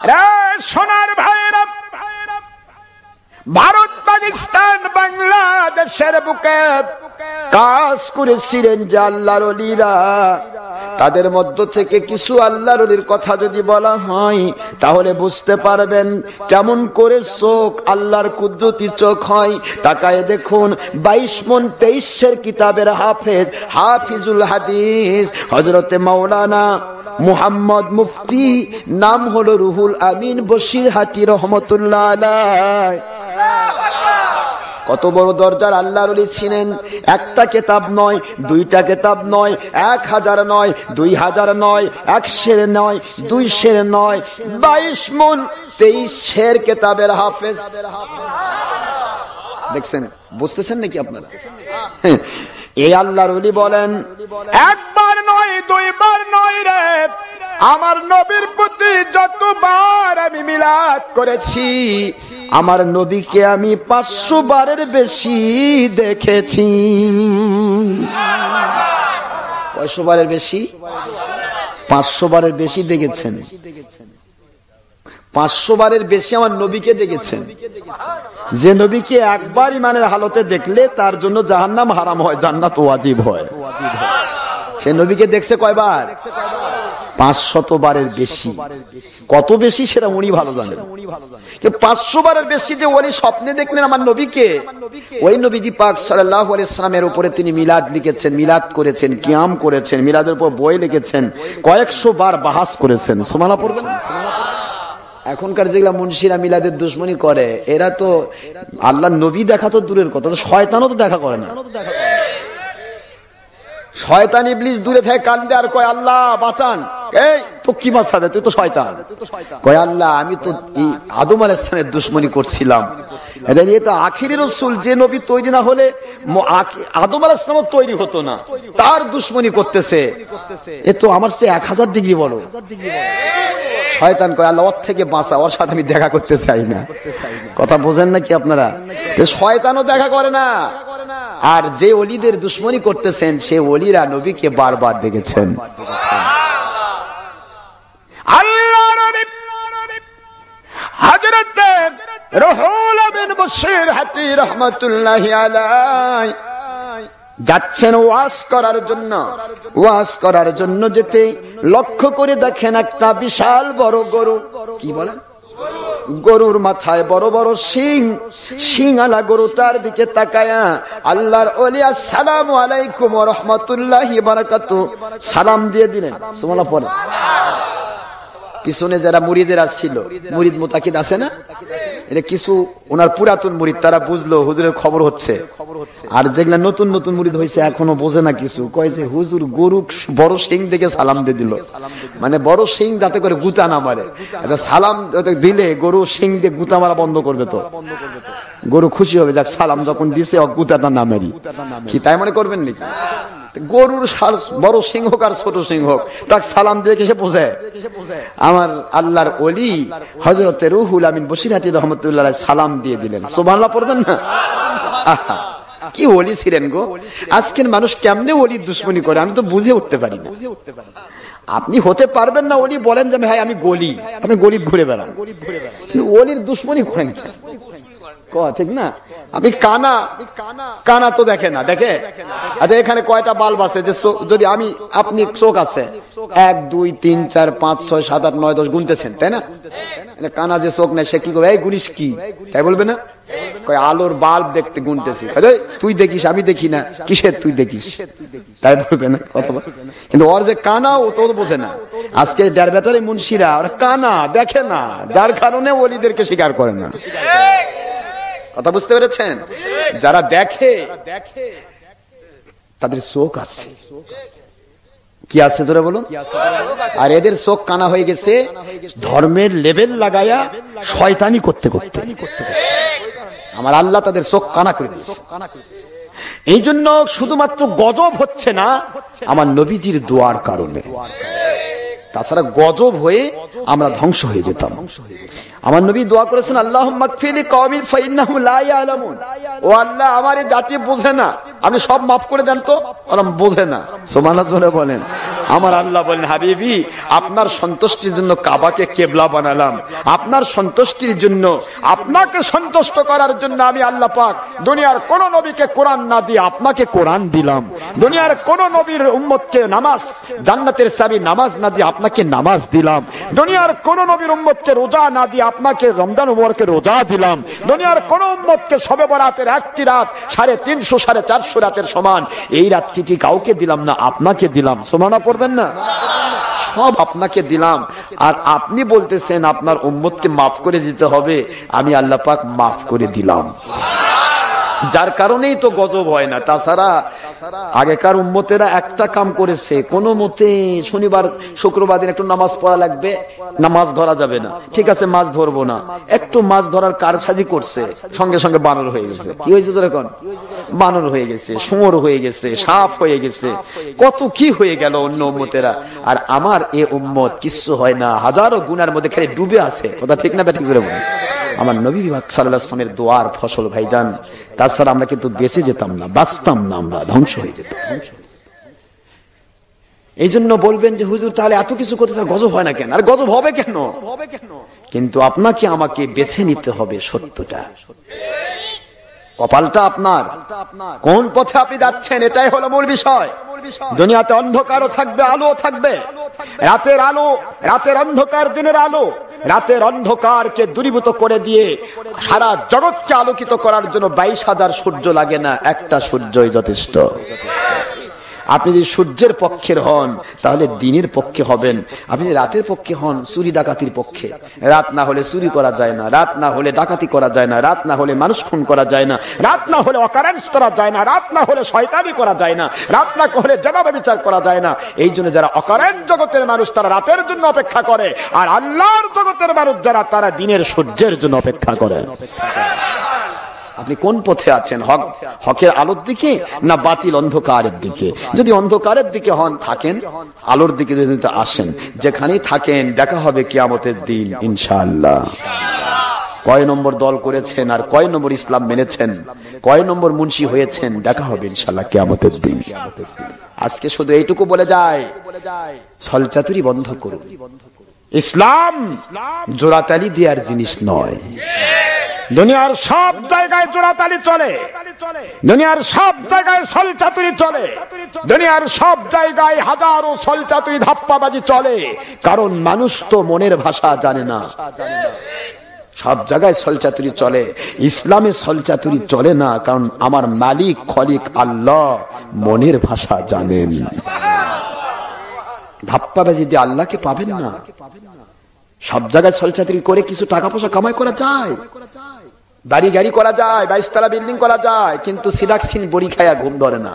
সোনার ভাইরা, ভারত পাকিস্তান বাংলাদেশের বুকে কাজ করেছিলেন যে আল্লাহর ওলিরা, তাদের মধ্য থেকে কিছু আল্লাহর ওলির কথা যদি বলা হয় তাহলে বুঝতে পারবেন কেমন করে চোখ আল্লাহর কুদরতি চোখ হয়। তাকায় দেখুন 22 মণ 23 কিতাবের হাফিজুল হাদিস হযরতে মাওলানা মুহাম্মদ মুফতি, নাম হলো রুহুল আমিন বসিরহাটি রহমতুল্লাহ আলাইহি। কত বড় দরজার আল্লাহর ওলি ছিলেন। একটা কিতাব নয়, দুইটা কিতাব নয়, 1000 নয়, 2000 নয়, 100 নয়, 200 নয়, 22 মণ 23 কিতাবের হাফেজ। দেখছেন, বুঝতেছেন নাকি আপনারা? এই আল্লাহর ওলি বলেন, একবার নয়, দুইবার নয় রে, আমার নবীর প্রতি যতবার আমি মিলাদ করেছি, আমার নবীকে আমি 500 বারের বেশি দেখেছি। 500 বারের বেশি? 500 বারের বেশি দেখেছেন। 500 বারের বেশি আমার নবীকে দেখেছেন। যে নবীকে একবার ইমানের হালতে দেখলে তার জন্য জাহান্নাম হারাম হয়, জান্নাত ওয়াজিব হয়। সে নবীকে দেখছে কয়বার? 500 বারের বেশি। কত বেশি সেটা উনি ভালো জানেন। 500 বারের বেশি যে উনি স্বপ্নে দেখলেন আমার নবীকে, ওই নবীজি পাক সাল্লাল্লাহু আলাইহি ওয়াসাল্লামের উপরে তিনি মিলাদ লিখেছেন, মিলাদ করেছেন, কিয়াম করেছেন, মিলাদের উপর বই লিখেছেন, কয়েকশো বার বাহাস করেছেন। সুবহানাল্লাহ পড়বেন। এখনকার যেগুলা মুন্সিরা মিলাদের দুশ্মনী করে, এরা তো আল্লাহ নবী দেখা তো দূরের কথা, শয়তানও তো দেখা করে না। শয়তান ইবলিস দূরে থেকে কান্দে আর কয়, আল্লাহ বাঁচান। এই তো কি বাঁচাবে, তুই তো শয়তান। কয়, আল্লাহ আমি তো আদম আলাইহিস সালামের দুশ্মনী করছিলাম। এ তো আখিরি রাসূল, যে নবী তৈরি না হলে আদম আলাইহিস সালাম তৈরি হতো না, তার দুশ্মনী করতেছে। এ তো আমার চেয়ে 1000 ডিগ্রি বড়। শয়তান কয়, আল্লাহ ওর থেকে বাঁচা, ওর সাথে আমি দেখা করতে চাই না। কথা বোঝেন নাকি আপনারা? শয়তানও দেখা করে না। আর যে ওলিদের দুশ্মনী করতেছেন সে ওলিরা নবীকে বারবার দেখেছেন। আল্লাহ নবী হযরত রুহুল আমিন বসিরহাটি রাহমাতুল্লাহি আলাইহি যাচ্ছেন ওয়াজ করার জন্য যেতে লক্ষ্য করে দেখেন একটা বিশাল বড় গরু। কি বলেন? গরুর মাথায় বড় বড় শিংওয়ালা গরুটার দিকে তাকায়া আল্লাহর ওলি আসসালামু আলাইকুম ওয়া রাহমাতুল্লাহি ওয়া বারাকাতুহু সালাম দিয়ে দিলেন। সুবহানাল্লাহ পড়ে। পিছনে যারা মুরিদেরা ছিল, মুরিদ মুতাকিদ আছে না, এটা কিছু ওনার পুরাতন মুরিদ, তারা বুঝলো হুজুরের খবর হচ্ছে। আর যেগুলা নতুন নতুন মুরিদ হয়েছে এখনো বোঝে না কিছু, কয় যে হুজুর গরু বড় শিং দেখে সালাম দিয়ে দিল, মানে বড় শিং যাতে করে গুতা না মারে। সালাম দিলে গরু শিং দিয়ে গুতা মারা বন্ধ করবে, তো গরু খুশি হবে, যাক সালাম যখন দিছে গুতাটা না মারি। কি তাই মনে করবেন নাকি? গরুর বড় সিং হোক আর ছোট সিং হোক, তাকে সালাম দিয়ে সে বোঝে। আমার আল্লাহর ওলি হযরতে রুহুল আমিন বসিরহাটি রহমতুল্লাহ আলাইহি সালাম দিয়ে দিলেন। সুবহানাল্লাহ পড়বেন না? কি ওলি ছিলেন গো! আজকের মানুষ কেমনে ওলির দুশ্মনী করে আমি তো বুঝে উঠতে পারি না। আপনি হতে পারবেন না ওলি, বলেন যে ভাই আমি গলি, আপনি গলিত ঘুরে বেড়ান, ওলির দুশ্মনী করেন ঠিক না? আপনি কানা তো দেখে না, দেখে? আচ্ছা এখানে কয়টা বাল্ব আছে যে যদি আপনি চোখ আছে 1 2 3 4 5 6 7 8 9 10 গুনতেছেন, তাই না? কানা যে চোখ নেই সে কি করবে? এই গুনিস কি, তাই বলবে না? কয় আলোর বাল্ব দেখতে গুনতেছি। তুই দেখিস, আমি দেখি না, কিসের তুই দেখিস, তাই বলবে না? কথা বল। কিন্তু ওর যে কানা, ও তো বোঝে না। আজকে ডের বেতারে মুন্সিরা ওরা কানা দেখে না, যার কারণে ওলিদেরকে স্বীকার করে না। কথা বুঝতে পেরেছেন? যারা দেখে তাদের চোখ আছে। কি আছে জোরে বলুন? আর এদের চোখ কানা হয়ে গেছে ধর্মের লেভেল লাগায়া শয়তানি করতে করতে। আমার আল্লাহ তাদের চোখ কানা করে দিয়েছে। এই জন্য শুধুমাত্র গজব হচ্ছে না আমার নবীজির দোয়ার কারণে, তাছাড়া গজব হয়ে আমরা ধ্বংস হয়ে যেতাম। আমার নবী দোয়া করেছেন, আল্লাহুম্মা গফিরলি কওমি ফাইন্নাহুম লা ইয়ালামুন। ও আল্লাহ, আমার এই জাতি বোঝে না, আপনি সব মাফ করে দেন তো। ওরা বোঝে না। সুবহানাল্লাহ বলেন। আমার আল্লাহ বলেন, হাবিবি আপনার সন্তুষ্টির জন্য কাবাকে কেবলা বানালাম, আপনার সন্তুষ্টির জন্য, আপনাকে সন্তুষ্ট করার জন্য আমি আল্লাহ পাক দুনিয়ার কোন নবীকে কোরআন না দিয়ে আপনাকে কোরআন দিলাম, দুনিয়ার কোন নবীর উম্মতকে নামাজ, জান্নাতের চাবি নামাজ না দিয়ে আপনাকে নামাজ দিলাম, দুনিয়ার কোন নবীর উম্মতকে রোজা না দিয়ে আপনাকে রমজান মুবারকে রোজা দিলাম, দুনিয়ার কোন উম্মতকে শবে বরাতের একটি রাত 350 450 রাতের সমান এই রাতটি কাউকে দিলাম না, আপনাকে দিলাম। সুবহানাল্লাহ পড়বেন না? সব আপনাকে দিলাম। আর আপনি বলতেছেন আপনার উম্মতকে মাফ করে দিতে হবে, আমি আল্লাহ পাক মাফ করে দিলাম। যার কারণেই তো গজব হয় না। তাছাড়া আগেকার উম্মতেরা একটা কাম করেছে, কোন মতে শনিবার শুক্রবার দিন একটু নামাজ পড়া লাগবে, নামাজ ধরা যাবে না, ঠিক আছে মাছ ধরবো না, একটু মাছ ধরার কারসাজি করছে, সঙ্গে সঙ্গে বানর হয়ে গেছে। কি হয়েছে তোর এখন? বানর হয়ে গেছে, শুয়োর হয়ে গেছে, সাপ হয়ে গেছে, কত কি হয়ে গেল অন্য উম্মতেরা। আর আমার এ উম্মত কিচ্ছু হয় না, হাজারো গুনার মধ্যে খালি ডুবে আছে। কথা ঠিক না? ঠিক করে বলে আমার নবী সাল্লাল্লাহু আলাইহি ওয়াসাল্লামের দোয়ার ফসল ভাইজান। তাছাড়া আমরা কিন্তু বেঁচে যেতাম না, বাঁচতাম না, আমরা ধ্বংস হয়ে যেতাম। এই জন্য বলবেন যে হুজুর তাহলে এত কিছু করতে তার গজব হয় না কেন? আর গজব হবে কেন? কিন্তু আপনাকে আমাকে বেছে নিতে হবে সত্যটা। কপালটা আপনার, কোন পথে আপনি যাচ্ছেন এটাই হলো মূল বিষয়। দুনিয়াতে অন্ধকারও থাকবে, আলোও থাকবে। রাতের আলো, রাতের অন্ধকার, দিনের আলো। রাতের অন্ধকারকে দূরীভূত করে দিয়ে সারা জগৎকে আলোকিত করার জন্য 22,000 সূর্য লাগে না, একটা সূর্যই যথেষ্ট। আপনি যদি সূর্যের পক্ষের হন তাহলে দিনের পক্ষে হবেন। আপনি যদি রাতের পক্ষে হন, চুরি ডাকাতির পক্ষে। রাত না হলে চুরি করা যায় না, রাত না হলে ডাকাতি করা যায় না, রাত না হলে মানুষ খুন করা যায় না, রাত না হলে অকারেন্স করা যায় না, রাত না হলে শয়তানি করা যায় না, রাত না হলে জেনাবে বিচার করা যায় না। এই জন্য যারা অকারেন্স জগতের মানুষ তারা রাতের জন্য অপেক্ষা করে, আর আল্লাহর জগতের মানুষ যারা তারা দিনের সূর্যের জন্য অপেক্ষা করে। আপনি কোন পথে আছেন? হকের আলোর দিকে না বাতিল অন্ধকারের দিকে? যদি অন্ধকারের দিকে হন থাকেন, আলোর দিকে যদি আসেন, যেখানেই থাকেন দেখা হবে কিয়ামতের দিন ইনশাআল্লাহ। কয় নম্বর দল করেছেন আর কয় নম্বর ইসলাম মেনেছেন, কয় নম্বর মুন্সি হয়েছেন, দেখা হবে ইনশাআল্লাহ কিয়ামতের দিন। আজকে শুধু এইটুকু বলে যায়, ছলচাতুরি বন্ধ করুন। ইসলাম জোড়াতালি দেওয়ার জিনিস নয়। দুনিয়ার সব জায়গায় জোড়াতালি চলে, দুনিয়ার সব জায়গায় ছলচাতুরি চলে, দুনিয়ার সব জায়গায় হাজারো ছলচাতুরি ধাপ্পাবাজি চলে, কারণ মানুষ তো মনের ভাষা জানে না। সব জায়গায় ছলচাতুরি চলে, ইসলামে ছলচাতুরি চলে না, কারণ আমার মালিক খলিক আল্লাহ মনের ভাষা জানেন। ধাপ্পাবাজি দিয়ে আল্লাহকে পাবেন না। সব জায়গায় ছলচাতুরি করে কিছু টাকা পয়সা কামাই করা যায়, বাড়ি গাড়ি করা যায়, 22 তলা বিল্ডিং করা যায়, কিন্তু সিরাকসিন বড়ি খায়া ঘুম ধরে না।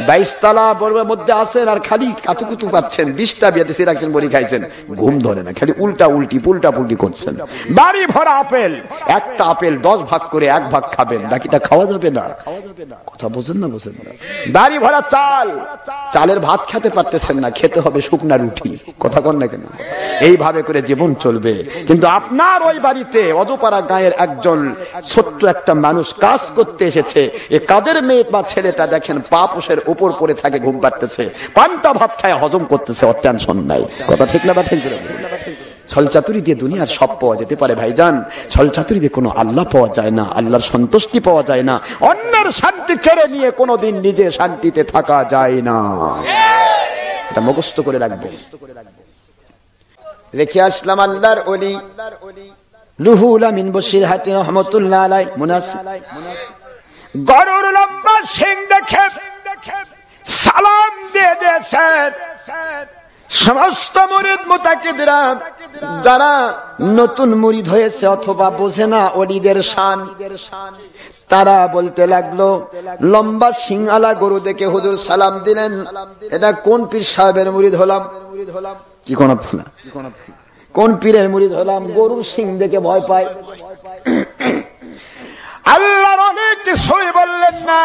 22 তলা বড়ের মধ্যে আছেন আর খালি কাতুকুতু পাচ্ছেন, 20টা বিয়েতে সিরাকসিন বড়ি খাইছেন, ঘুম ধরে না, খালি উল্টা উল্টি পুল্টা পুল্টি করছেন। বাড়ি ভরা আপেল, একটা আপেল 10 ভাগ করে 1 ভাগ খাবেন, বাকিটা খাওয়া যাবে না। কথা বোঝেন না? বোঝেন না? বাড়ি ভরা চাল, চালের ভাত খেতে পারতেছেন না, খেতে হবে শুকনা রুটি। কথা কন না কেন? এইভাবে করে জীবন চলবে। কিন্তু আপনার ওই বাড়িতে অজপাড়া গায়ের একজন ছোট্ট একটা মানুষ কাজ করতে এসেছে, এ কাজের মেয়ে বা ছেলেটা দেখেন পা পোষের উপর পড়ে থাকে, ঘুম পাড়তেছে, পান্তা ভাত খায় হজম করতেছে, ওর টেনশন নাই। কথা ঠিক না বা ঠিক? ছলচাতুরি দিয়ে দুনিয়ার সব পাওয়া যেতে পারে ভাইজান, ছলচাতুরি দিয়ে কোনো আল্লাহ পাওয়া যায় না, আল্লাহর সন্তুষ্টি পাওয়া যায় না। অন্যের শান্তি কেড়ে নিয়ে কোনোদিন নিজে শান্তিতে থাকা যায় না। এটা মুখস্থ করে রাখবো। রেখে আসলাম আল্লাহর ওলি রুহুল আমিন বসিরহাটি রহমাতুল্লাহ আলাইহি মুনাসিব গরুর লম্বা শিং দেখে সালাম দিয়ে দিয়েছেন সমস্ত মুরিদ মুতাকিদরা, যারা নতুন মুরিদ হয়েছে অথবা বোঝে না ওলিদের শান, তারা বলতে লাগলো লম্বা শিংওয়ালা গরু দেখে হুজুর সালাম দিলেন, এটা কোন পীর সাহেবের মুরিদ হলাম? কি কোন পীরের মুরিদ হলাম? গরুর শিং দেখে ভয় পায়। আল্লাহর অনেক কিছুই বললেন না,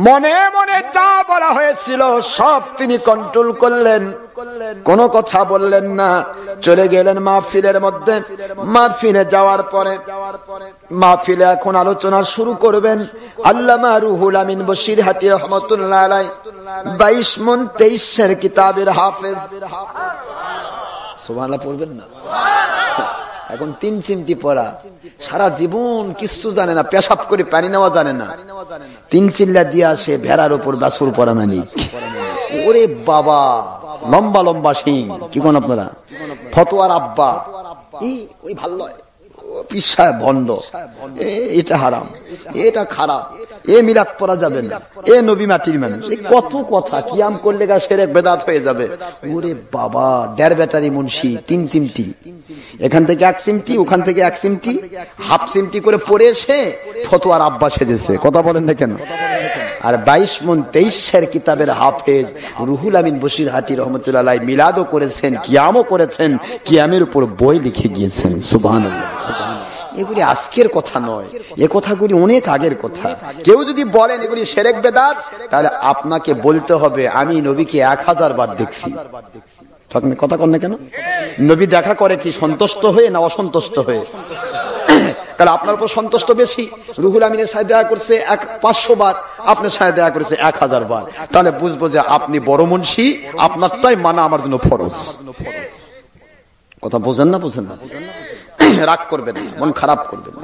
মনে মনে যা বলা হয়েছিল সব তিনি কন্ট্রোল করলেন। কোনো কথা বললেন না, চলে গেলেন মাহফিলের মধ্যে। মাহফিলে যাওয়ার পরে মাহফিলে এখন আলোচনা শুরু করবেন আল্লামা রুহুল আমিন বসিরহাটি রহমাতুল্লাহ আলাইহি 22 মণ 23 কিতাবের হাফেজ। সুবহানাল্লাহ পড়বেন না? এখন 3 চিমটি পড়া, সারা জীবন কিছু জানে না, পেশাব করে পানি নেওয়া জানে না, 3 চিল্লা দিয়ে আসে ভেড়ার উপর বাছুর পড়া নানি। ওরে বাবা, লম্বা লম্বা শিং, কি কোন আপনারা ফতোয়ার আব্বা, ওই ভাল লয়, পিসায় ভণ্ড, এটা হারাম, এটা খারাপ, এ মিলাদ পড়া যাবে না, এ নবী মাটির মানুষ, এই কত কথা, কিয়াম করলে গা শিরক বেদাত হয়ে যাবে। ওরে বাবা, 1.5 ব্যাটারি মুন্সি, 3 চিমটি, এখান থেকে 1 চিমটি, ওখান থেকে 1 চিমটি, হাফ চিমটি করে পড়ে এসে ফতোয়ার আব্বা সেজেছে। কথা বলেন না কেন? আর 22 মণ 23 কিতাবের হাফেজ রুহুল আমিন বসিরহাটি রহমতুল্লাহ আলাইহি মিলাদও করেছেন, কিয়ামও করেছেন, কিয়ামের উপর বই লিখে গিয়েছেন। সুবহানাল্লাহ। এগুলি আজকের কথা নয়, এ কথাগুলি অনেক আগের কথা। কেউ যদি বলেন এগুলি শিরক বেদাত, তাহলে আপনাকে বলতে হবে আমি নবীকে 1000 বার দেখছি। কথা কন না কেন? নবী দেখা করে কি সন্তুষ্ট হয়ে না অসন্তুষ্ট হয়ে? তাহলে আপনার উপর সন্তুষ্ট বেশি। রুহুল আমিনের সাথে দেখা করছে 500 বার, আপনার সাথে দেখা করেছে 1000 বার, তাহলে বুঝবো যে আপনি বড় মুন্সি, আপনারটাই মানা আমার জন্য ফরজ। কথা বোঝেন না? বোঝেন না? রাগ করবেন না, মন খারাপ করবেন না,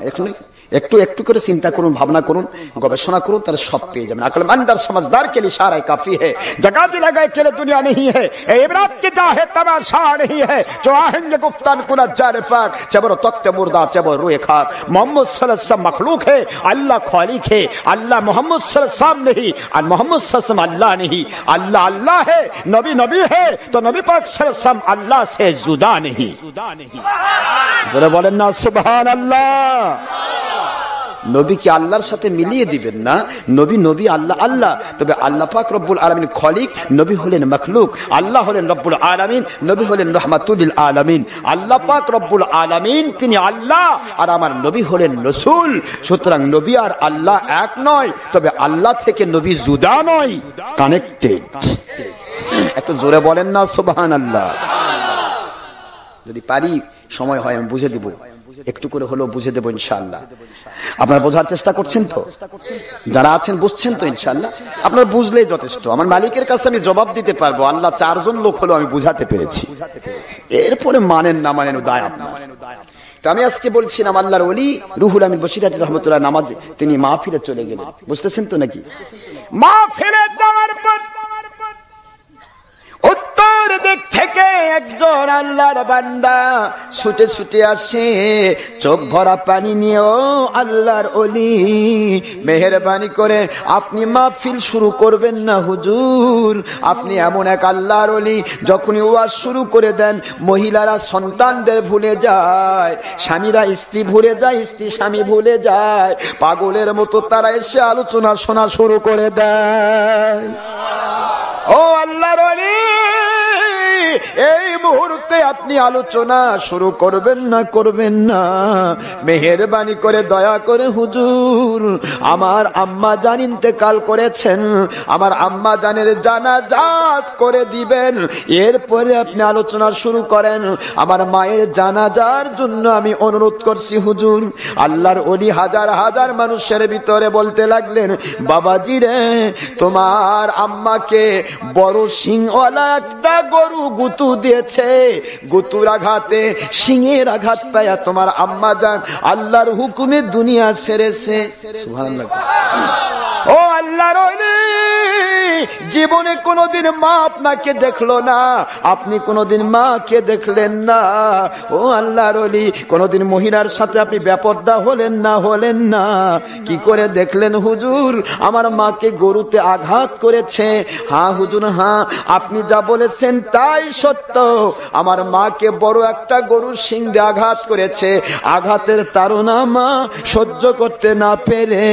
একটু একটু করে চিন্তা করুন, ভাবনা করুন, গবেষণা করুন, তাহলে সব পেয়ে যাবেন। আকলমন্দ समझदार के लिए इशारा काफी है, जगह दिला गए के लिए दुनिया नहीं है, इबरत की चाहे तमाशा नहीं है, जो आएंगे गुफ्तान कुला जाने पाक, जबर तख्त मुर्दा जबर रूए खाक। मोहम्मद सल्लल्लाहु अलैहि वसल्लम मखलूक है, अल्लाह खालिक है, अल्लाह मोहम्मद सल्लल्लाहु अलैहि वसल्लम नहीं, और मोहम्मद सल्लल्लाहु अलैहि वसल्लम अल्लाह नहीं। अल्लाह अल्लाह है, नबी नबी है, तो नबी पाक सल्लल्लाहु अलैहि वसल्लम अल्लाह से जुदा नहीं। जरा बोलें ना सुभान अल्लाह। নবীকে আল্লাহর সাথে মিলিয়ে দিবেন না। নবী নবী, আল্লাহ আল্লাহ। তবে আল্লাহ পাক রব্বুল আলামিন খলিক, নবী হলেন মাখলুক। আল্লাহ হলেন রব্বুল আলামিন, নবী হলেন রাহমাতুল লিল আলামিন। আল্লাহ পাক রব্বুল আলামিন তিনি আল্লাহ, আর আমার নবী হলেন রাসূল। সুতরাং নবী আর আল্লাহ এক নয়, তবে আল্লাহ থেকে নবী জুদা নয়, কানেক্টেড। একটু জোরে বলেন না সুবহানাল্লাহ। যদি পারি, সময় হয় আমি বুঝে দিব, একটু করে হলেও বুঝে দেবো ইনশাআল্লাহ। আপনারা বোঝার চেষ্টা করছেন তো? যারা আছেন বুঝছেন তো ইনশাআল্লাহ? আপনারা বুঝলেই যথেষ্ট। আমার মালিকের কাছে আমি জবাব দিতে পারবো, আল্লাহ 4 জন লোক হলো আমি বুঝাতে পেরেছি। এরপরে মানেন না মানেন দায় আপনার। তো আমি আজকে বলছিলাম আল্লাহর ওলি রুহুল আমিন বসিরহাটি রহমাতুল্লাহ নামাজ তিনি মাহফিলে চলে গেলেন। বুঝতেছেন তো নাকি? মাহফিলে যাওয়ার পর উত্তর দিক থেকে একজন আল্লাহর বান্দা ছুটে ছুটে আসে, চোখ ভরা পানি নিয়ে। ও আল্লাহর ওলি, মেহেরবানি করে আপনি মাহফিল শুরু করবেন না হুজুর। আপনি এমন এক আল্লাহর ওলি, যখনই ওয়াজ শুরু করে দেন মহিলারা সন্তানদের ভুলে যায়, স্বামীরা স্ত্রী ভুলে যায়, স্ত্রী স্বামী ভুলে যায়, পাগলের মতো তারা এসে আলোচনা শোনা শুরু করে দেয়। ও আল্লাহর ওলি, এই মুহূর্তে আপনি আলোচনা শুরু করবেন না। মেহেরবানি করে দয়া করে হুজুর, আমার আম্মা জান ইন্তেকাল করেছেন, আমার আম্মা জানের জানাজাত করে দিবেন, এরপরে আপনি আলোচনা শুরু করেন। আমার মায়ের জানাজার জন্য আমি অনুরোধ করছি হুজুর। আল্লাহর ওলি হাজার হাজার মানুষের ভিতরে বলতে লাগলেন, বাবাজি রে, তোমার আম্মাকে বড় সিংওয়ালা একটা গরু গুতু দিয়েছে, গুতুর আঘাতে সিংহের আঘাত পায়া তোমার আম্মা জান আল্লাহর হুকুমে দুনিয়া ছেড়েছে। সুবহানাল্লাহ। ও আল্লাহর ওলি, জীবনে কোনদিন মা আপনাকে দেখলো না, আপনি কোনদিন মাকে দেখলেন না। ও আল্লাহর ওলি, কোনদিন মহিলার সাথে আপনি বেপরদা হলেন না। কি করে দেখলেন হুজুর? আমার মাকে গরুতে আঘাত করেছে। হ্যাঁ হুজুর, হ্যাঁ, আপনি যা বলেছেন তাই সত্য। আমার মাকে বড় একটা গরুর শিং দিয়ে আঘাত করেছে। আঘাতের তাড়না মা সহ্য করতে না পেরে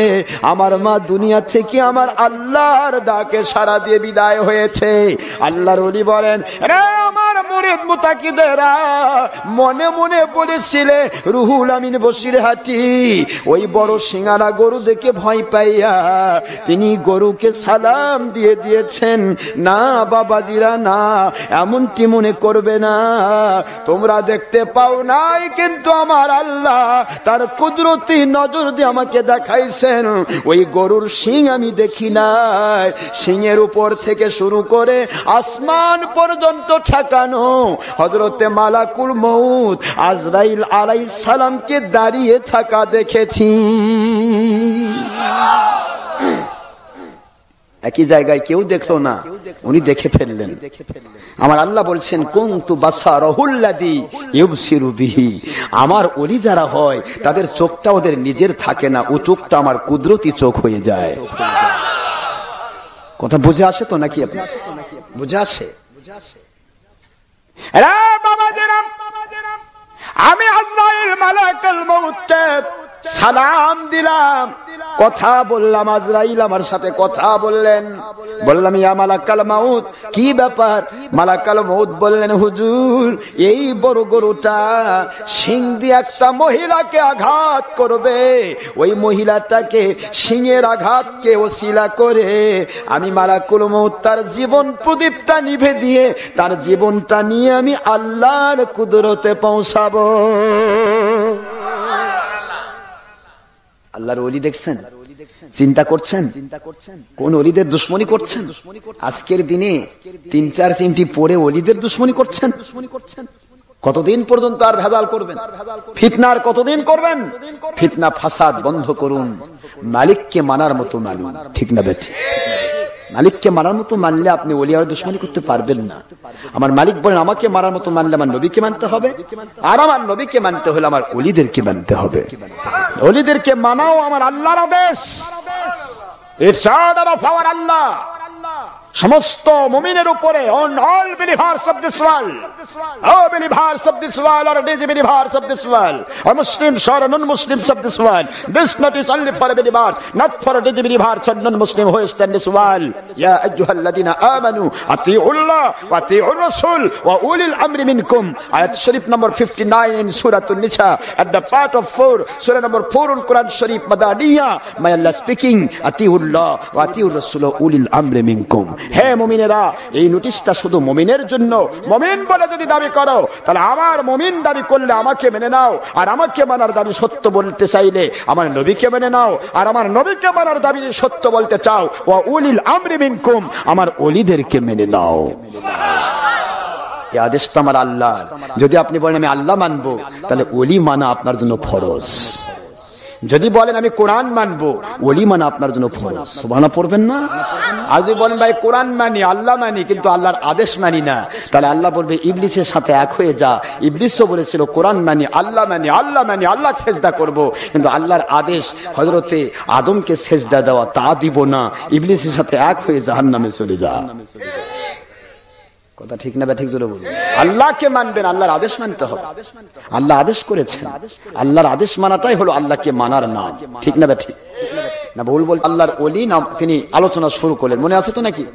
আমার মা দুনিয়া থেকে আমার আল্লাহর ডাকে সাড়া দিয়ে বিদায় হয়েছে। আল্লাহর ওলি বলেন, রে আমার মুরিদ মুরিদ মুতাকিদেরা মনে মনে বলেছিলে রুহুল আমিন বসিরহাটি ওই বড় সিঙ্গারা গরু দেখে ভয় পাইয়া তিনি গরুকে সালাম দিয়ে দিয়েছেন। না বাবাজিরা, না, এমনটি মনে করবে না। তোমরা দেখতে পাও নাই, কিন্তু আমার আল্লাহ তার কুদরতি নজর দিয়ে আমাকে দেখাইছেন ওই গরুর শিং আমি দেখি নাই। শিংয়ের উপর থেকে শুরু করে আসমান পর্যন্ত ঠেকানো হযরতে মালাকুল মউত আজরাইল আলাইহিস সালামকে দাঁড়িয়ে থাকা দেখেছি। একই জায়গায় কেউ দেখলো না, উনি দেখে ফেললেন। আমার আল্লাহ বলছেন কুনতু বাসারাহুল্লাযী ইউবসিরু বিহি, আমার ওলি যারা হয় তাদের চোখটা ওদের নিজের থাকে না, ও চোখটা আমার কুদরতি চোখ হয়ে যায়। কথা বুঝে আসে তো নাকি? আপনি বুঝে আসে? আমি আজরাইল মালাকুল মউতকে সালাম দিলাম, কথা বললাম, আজরাইল আমার সাথে কথা বললেন। বললাম ইয়া মালাকুল মউত, কি ব্যাপার? মালাকুল মউত বললেন হুজুর, এই বড় গরুটা শিং দিয়ে একটা মহিলাকে আঘাত করবে, ওই মহিলাটাকে শিংয়ের আঘাতকে ওসিলা করে আমি মালাকুল মউত তার জীবন প্রদীপটা নিভে দিয়ে তার জীবনটা নিয়ে আমি আল্লাহর কুদরতে পৌঁছাবো। আল্লাহর ওলি দেখছেন, চিন্তা করছেন কোন ওলিদের দুশ্মনী করছেন? আজকের দিনে 3-4 পরে ওলিদের দুশ্মনী করছেন। কতদিন পর্যন্ত আর ভেজাল করবেন? ফিতনার কতদিন করবেন? ফিতনা ফাসাদ বন্ধ করুন, মালিককে মানার মতো মানুন। ঠিক না বেঠিক? মালিককে মারার মতো মানলে আপনি ওলি আর দুশ্মনী করতে পারবেন না। আমার মালিক বলেন আমাকে মারার মতো মানলে আমার নবীকে মানতে হবে, আর আমার নবীকে মানতে হলে আমার ওলিদেরকে মানতে হবে। ওলিদেরকে মানাও আমার আল্লাহর আদেশ, ইটস অর্ডার অফ আওয়ার আল্লাহ। সমস্ত মুমিনের উপরে, on all believers of this world, all believers of this world or disbelievers of this world, or Muslims or non-Muslims of this world, this notice only for believers, not for disbelievers or non-Muslim who is in this world. Ya ayyuhalladhina amanu ati'ullah wa ati'ur rasul wa ulil amri minkum. Ayat Sharif number 59 in Surah An-Nisa at the part of 4, Surah number 4 in Quran Sharif Madaniyah. My Allah speaking, ati'ullah wa ati'ur rasul wa ulil amri minkum. হে মুমিনেরা, এই নোটিশটা শুধু মুমিনের জন্য। মুমিন বলে যদি দাবি করো, তাহলে আমার মুমিন দাবি করলে আমাকে মেনে নাও, আর আমাকে মানার দাবি সত্য বলতে চাইলে আমার নবীকে মেনে নাও, আর আমার নবীকে মানার দাবি সত্য বলতে চাও ওয়া উলিল আমরি মিনকুম, আমার ওলিদেরকে মেনে নাও। এই আদেশটা আমার আল্লাহ। যদি আপনি বলেন আমি আল্লাহ মানবো, তাহলে ওলি মানা আপনার জন্য ফরজ। যদি বলেন আমি কোরআন মানবো, ওলি মানা আপনার জন্য ফরজ। সুবহানাল্লাহ পড়বেন না? আর যদি বলেন ভাই কোরআন মানি, আল্লাহ মানি, কিন্তু আল্লাহর আদেশ মানি না, তাহলে আল্লাহ বলবে ইবলিসের সাথে এক হয়ে যা। ইবলিসও বলেছিল কোরআন মানি, আল্লাহ মানি, আল্লাহ মানি, আল্লাহ সেজদা করব, কিন্তু আল্লাহর আদেশ হযরতে আদমকে সেজদা দেওয়া তা দিব না। ইবলিসের সাথে এক হয়ে জাহান্নামে চলে যা। কথা ঠিক না? ঠিক জোরে বলুন। আল্লাহকে মানবেন, আল্লাহর আদেশ মানতে হবে। আল্লাহ আদেশ করেছেন, আল্লাহর আদেশ মানাটাই হলো আল্লাহকে মানার নাম। ঠিক না? ঠিক না ভুল বল? আল্লাহর ওলি নাম তিনি আলোচনা শুরু করলেন, মনে আছে তো নাকি?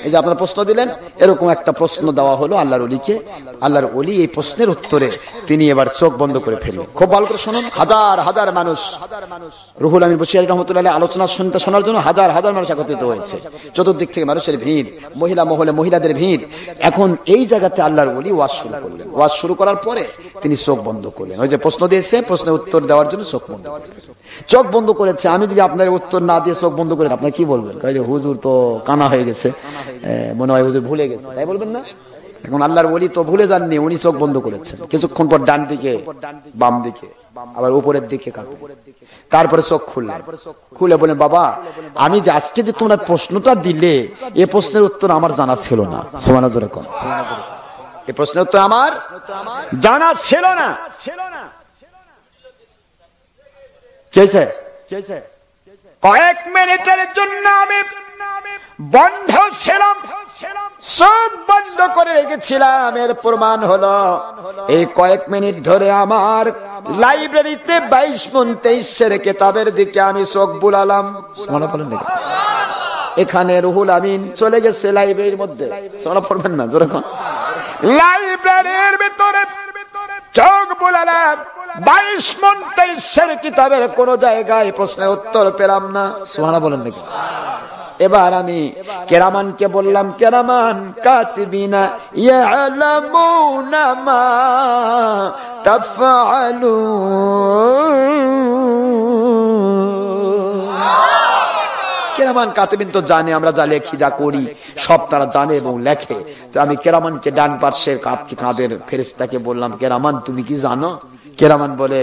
এই যে আপনারা প্রশ্ন দিলেন, এরকম একটা প্রশ্ন দেওয়া হলো আল্লাহর ওলিকে। আল্লাহর ওলি এই প্রশ্নের উত্তরে তিনি এবার চোখ বন্ধ করে ফেললেন। খুব ভালো করে শুনুন। হাজার হাজার মানুষ রুহুল আমিন বশির রহমতুল্লাহ আলোচনা শুনতে শোনার জন্য হাজার হাজার মানুষ একত্রিত হয়েছে। চতুর্দিক থেকে মানুষের ভিড়, মহিলা মহলে মহিলাদের ভিড়। এখন এই জায়গাতে আল্লাহর ওলি ওয়াজ শুরু করলেন। ওয়াজ শুরু করার পরে তিনি চোখ বন্ধ করলেন। ওই যে প্রশ্ন দিয়েছে, প্রশ্নের উত্তর দেওয়ার জন্য চোখ বন্ধ করলেন। চোখ বন্ধ করেছে। আমি যদি আপনার উত্তর না দিয়ে চোখ বন্ধ করে, আপনার কি বলবেন? হুজুর তো কানা হয়ে গেছে, মনে হয় হুজুর ভুলে গেছে, তাই বলবেন না? এখন আল্লাহর ওলি তো ভুলে যাননি, উনি চোখ বন্ধ করেছেন। কিছুক্ষণ পর ডান দিকে, বাম দিকে, আবার উপরের দিকে, তারপরে চোখ খুললেন। খুলে বলেন বাবা, আমি যে আজকে যে তোমরা প্রশ্নটা দিলে, এ প্রশ্নের উত্তর আমার জানা ছিল না। সুবহানাল্লাহ জোরে কোন? এই প্রশ্নের উত্তর আমার জানা ছিল না। কয়েক মিনিটের জন্য আমি বন্ধ ছিলাম, চোখ বন্ধ করে রেখেছিলাম। এর প্রমাণ হলো এই কয়েক মিনিট ধরে আমার লাইব্রেরিতে 22 মণ 23 কেতাবের দিকে আমি চোখ বুলালাম। এখানে রুহুল আমিন চলে গেছে লাইব্রেরির মধ্যে। পড়বেন না? লাইব্রেরির ভিতরে চোখ বুলালাম, 22 মণ 23 কিতাবের কোন জায়গায় প্রশ্নের উত্তর পেলাম না। সুবহানাল্লাহ বলেন নাকি? এবার আমি কেরামানকে বললাম, কেরামান কাতিবিনা ইয়ালামুনা মা তাফআলুন। কেরামান কাতিবিন তো জানে আমরা যা লেখি যা করি সব তারা জানে এবং লেখে। তো আমি কেরামানকে ডান পার্শ্বের কাঁধের ফেরেশতাকে বললাম, কেরামান তুমি কি জানো? কেরামান বলে,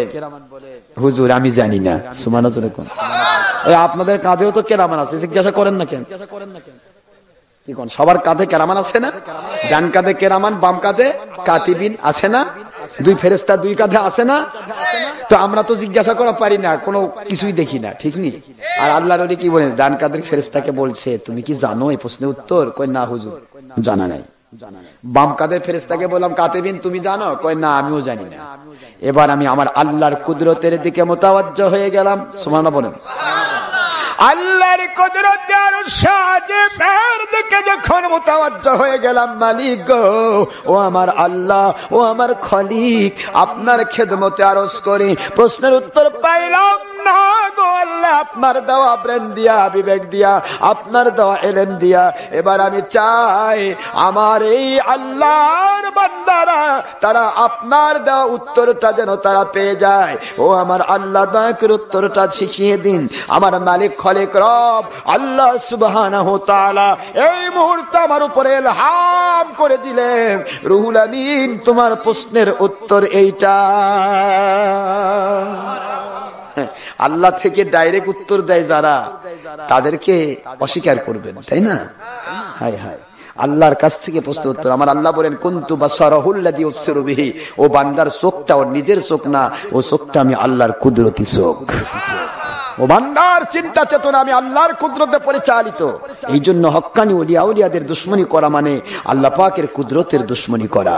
হুজুর আমি জানি না। সুবহানাল্লাহ। আপনাদের কাঁধেও তো কেরামান আছে, জিজ্ঞাসা করেন না কেন? কি কোন সবার কাঁধে কেরামান আছে না? ডান কাঁধে কেরামান, বাম কাঁধে কাতিবিন আছে না? দুই ফেরেশতা দুই কাঁধে আছে না? তো আমরা তো জিজ্ঞাসা করা পারি না, কোনো কিছুই দেখি না, ঠিক নি? আর আল্লাহর ওলি কি বলেন, ডান কাঁধের ফেরেশতাকে বলছে তুমি কি জানো এই প্রশ্নের উত্তর? কই না হুজুর জানা নাই। বাম কাঁধের ফেরেশতাকে বললাম, কাতিবিন তুমি জানো? কই না আমিও জানি না। এবার আমি আমার আল্লাহর কুদরতের দিকে মুতাওয়াজ্জহ হয়ে গেলাম। সুবহানাল্লাহ বলেন। আল্লাহর কুদরতে আর সাজের দিকে যখন মুতাওয়াজ্জহ হয়ে গেলাম, মালিক গো, ও আমার আল্লাহ, ও আমার খলিক, আপনার খেদমতে আরজ করি। প্রশ্নের উত্তর পাইলাম না গো আল্লাহ, আপনার দেওয়া ব্রেন দিয়া, বিবেক দিয়া, আপনার দেওয়া ইলম দিয়া। এবার আমি চাই আমার এই আল্লাহর বান্দারা তারা আপনার দেওয়া উত্তরটা যেন তারা পেয়ে যায়। ও আমার আল্লাহ, দয়া করে উত্তরটা শিখিয়ে দিন। আমার মালিক খলিক রব আল্লাহ সুবহানাহু ওয়া তাআলা এই মুহূর্তে আমার উপরে ইলহাম করে দিলেন, রুহুল আমিন তোমার প্রশ্নের উত্তর এইটা। আল্লাহ থেকে ডাইরেক্ট উত্তর দেয় যারা, তাদেরকে অস্বীকার করবেন, তাই না? হায় হায়, আল্লাহর কাছ থেকে প্রশ্ন উত্তর। আমার আল্লাহ বলেন, কুনতু বাসারাহুল্লাযী ইউবসিরু বিহি, ও বান্দার চোখটা ওর নিজের চোখ না, ও চোখটা আমি আল্লাহর কুদরতি চোখ। ও বান্দার চিন্তা চেতনা আমি আল্লাহর কুদরতে পরিচালিত। এই জন্য হক্কানি ওলিয়া আউলিয়াদের দুশমনি করা মানে আল্লাহ পাকের কুদরতের দুশমনি করা।